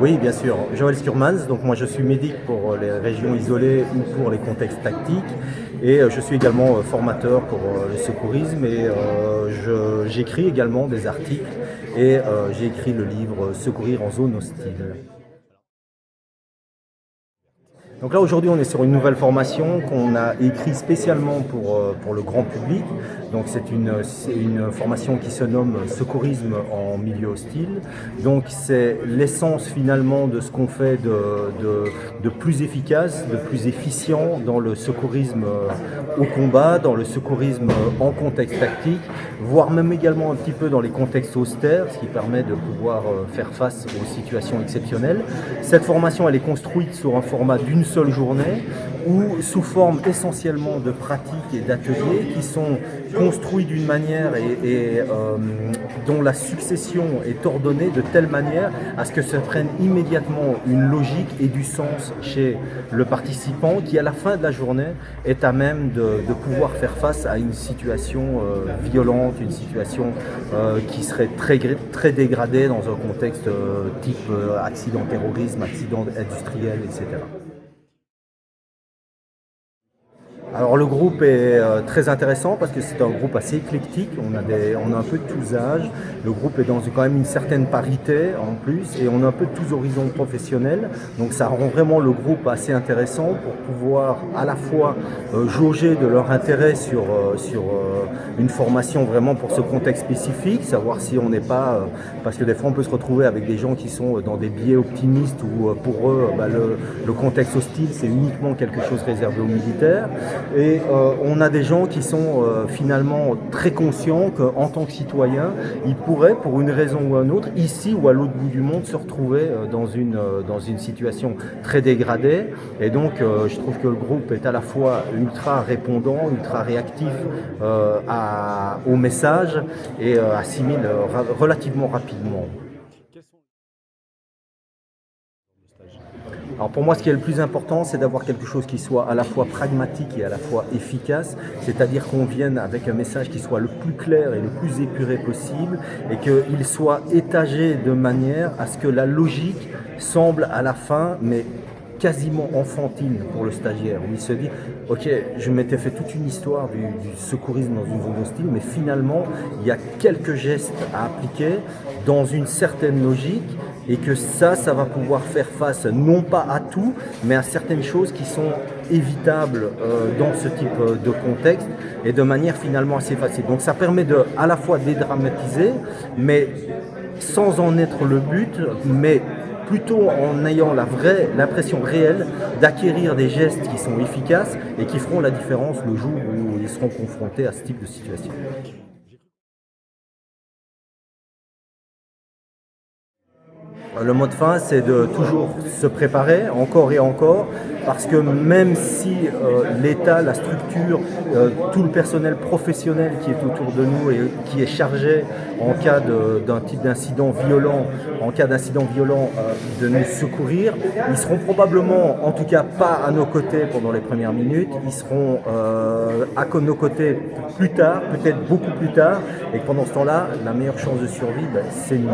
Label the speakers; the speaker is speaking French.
Speaker 1: Oui, bien sûr. Joël Skurmans, donc moi je suis médic pour les régions isolées ou pour les contextes tactiques et je suis également formateur pour le secourisme et j'écris également des articles et j'ai écrit le livre Secourir en zone hostile. Donc là aujourd'hui on est sur une nouvelle formation qu'on a écrite spécialement pour le grand public. Donc c'est une formation qui se nomme Secourisme en milieu hostile. Donc c'est l'essence finalement de ce qu'on fait de plus efficace, de plus efficient dans le secourisme au combat, dans le secourisme en contexte tactique, voire même également un petit peu dans les contextes austères, ce qui permet de pouvoir faire face aux situations exceptionnelles. Cette formation elle est construite sur un format d'une seule journée ou sous forme essentiellement de pratiques et d'ateliers qui sont construits d'une manière dont la succession est ordonnée de telle manière à ce que ça prenne immédiatement une logique et du sens chez le participant qui à la fin de la journée est à même de pouvoir faire face à une situation violente, une situation qui serait très dégradée dans un contexte type accident terrorisme, accident industriel, etc. Alors le groupe est très intéressant parce que c'est un groupe assez éclectique, on a un peu de tous âges, le groupe est dans quand même une certaine parité en plus et on a un peu de tous horizons professionnels, donc ça rend vraiment le groupe assez intéressant pour pouvoir à la fois jauger de leur intérêt sur une formation vraiment pour ce contexte spécifique, savoir si on n'est pas, parce que des fois on peut se retrouver avec des gens qui sont dans des biais optimistes où pour eux le contexte hostile c'est uniquement quelque chose réservé aux militaires. Et on a des gens qui sont finalement très conscients qu'en tant que citoyens, ils pourraient, pour une raison ou une autre, ici ou à l'autre bout du monde, se retrouver dans une situation très dégradée. Et donc, je trouve que le groupe est à la fois ultra répondant, ultra réactif au message et assimile relativement rapidement. Alors pour moi, ce qui est le plus important, c'est d'avoir quelque chose qui soit à la fois pragmatique et à la fois efficace, c'est-à-dire qu'on vienne avec un message qui soit le plus clair et le plus épuré possible et qu'il soit étagé de manière à ce que la logique semble à la fin, mais quasiment enfantine pour le stagiaire, où il se dit « Ok, je m'étais fait toute une histoire du secourisme dans une zone hostile, mais finalement, il y a quelques gestes à appliquer dans une certaine logique et que ça va pouvoir faire face non pas à tout, mais à certaines choses qui sont évitables dans ce type de contexte et de manière finalement assez facile. » Donc ça permet à la fois dédramatiser, mais sans en être le but, mais plutôt en ayant l'impression réelle d'acquérir des gestes qui sont efficaces et qui feront la différence le jour où ils seront confrontés à ce type de situation. Le mot de fin, c'est de toujours se préparer, encore et encore, parce que même si l'État, la structure, tout le personnel professionnel qui est autour de nous et qui est chargé en cas d'un type d'incident violent, de nous secourir, ils seront probablement, en tout cas pas à nos côtés pendant les premières minutes, ils seront à nos côtés plus tard, peut-être beaucoup plus tard, et pendant ce temps-là, la meilleure chance de survie, c'est nous.